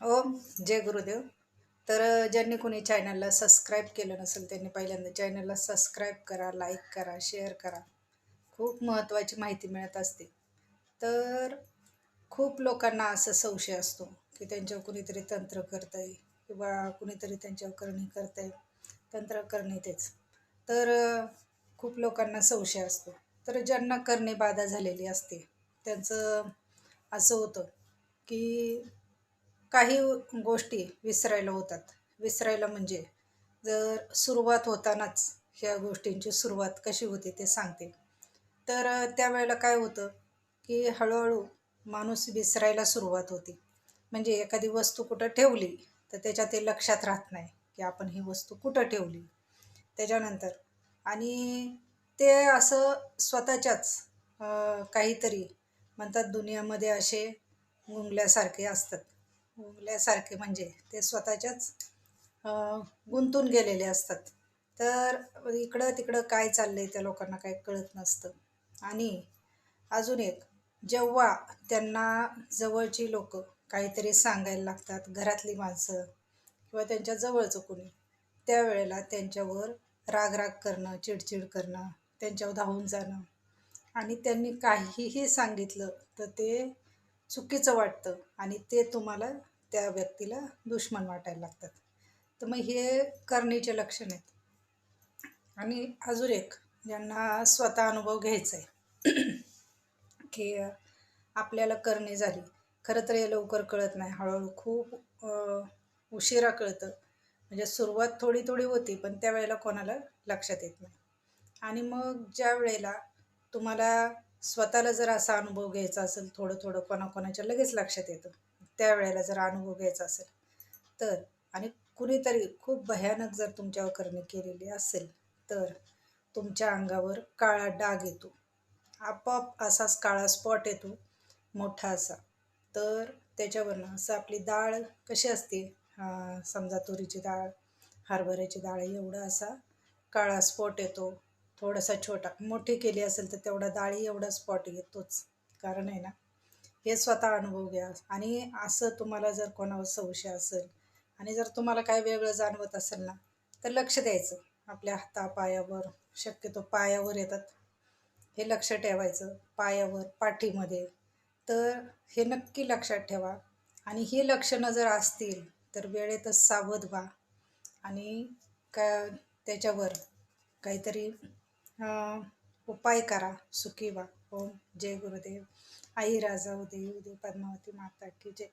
ओम जय गुरुदेव. तर ज्यांनी कोणी चॅनलला सबस्क्राईब केलं नसेल त्यांनी पहिल्यांदा चॅनलला सबस्क्राईब करा, लाईक करा, शेअर करा. खूप महत्त्वाची माहिती मिळत असते. तर खूप लोकांना असं संशय असतो की त्यांच्यावर कुणीतरी तंत्र करतंय किंवा कुणीतरी त्यांच्यावर करणी करतंय. तंत्र करणी तेच. तर खूप लोकांना संशय असतो. तर ज्यांना करणी बाधा झालेली असते त्यांचं असं होतं की काही गोष्टी विसरायला होतात. विसरायला म्हणजे जर सुरुवात होतानाच ह्या गोष्टींची सुरुवात कशी होते ते सांगते. तर त्यावेळेला काय होतं, की हळू-हळू माणूस विसरायला सुरुवात होते. म्हणजे एखादी वस्तू कुठं ठेवली, तर त्याच्या ते लक्षात राहत नाही, की आपण ही वस्तू कुठं ठेवली. त्याच्यानंतर आणि ते असं स्वतःच्याच काहीतरी म्हणतात दुनियामध्ये असे गुंगल्यासारखे असतात. गुंगल्यासारखे म्हणजे ते स्वतःच्याच अ, गुंतून गेलेले असतात. तर इकडं-तिकडं काय चाललंय त्या लोकांना काही कळत नसतं. आणि अजून एक, जेव्हा त्यांना जवळची लोकं काहीतरी सांगायला लागतात, घरातली माणसं किंवा त्यांच्या जवळचं कोणी, त्यावेळेला त्यांच्यावर राग-राग करणं, चिडचिड करणं, त्यांच्यावर धावून जाणं आणि त्यांनी काहीही सांगितलं तर ते चुकीचं वाटतं आणि ते तुम्हाला त्या व्यक्तीला दुश्मन वाटायला लागतात. तर मग हे करणीचे लक्षण आहेत. आणि अजून एक, ज्यांना स्वतः अनुभव घ्यायचा आहे की आपल्याला करणी झाली. खरं तर हे लवकर कळत नाही. हळूहळू खूप उशिरा कळतं. म्हणजे सुरुवात थोडी-थोडी होती, पण त्यावेळेला कोणाला लक्षात येत नाही. आणि मग ज्या वेळेला तुम्हाला स्वतःला जर असा अनुभव घ्यायचा असेल, थोडं-थोडं कोणाकोणाच्या लगेच लक्षात येतं. त्यावेळेला जर अनुभव घ्यायचा असेल तर आणि कुणीतरी खूप भयानक जर तुमच्यावर करणी केलेली असेल, तर तुमच्या अंगावर काळा डाग येतो. आपोआप असाच काळा स्पॉट येतो मोठा असा. तर त्याच्यावरनं असं आपली डाळ कशी असते, समजा तुरीची डाळ, हरभऱ्याची डाळ एवढा असा काळा स्पॉट येतो. थोडासा छोटा, मोठी केली असेल तर तेवढा डाळी एवढा स्पॉट येतोच. कारण आहे ना, हे स्वतः अनुभव घ्या. आणि असं तुम्हाला जर कोणावर संशय असेल आणि जर तुम्हाला काय वेगळं जाणवत असेल ना, तर लक्ष द्यायचं. आपल्या हातापायावर, शक्यतो पायावर येतात. हे लक्ष ठेवायचं. पायावर, पाठीमध्ये. तर हे नक्की लक्षात ठेवा. आणि ही लक्षणं जर असतील तर वेळेतच सावध व्हा आणि का त्याच्यावर काहीतरी उपाय करा. सुखी व्हा. ओम जय गुरुदेव. आई राजा उदे उदे पद्मावती माता की जय.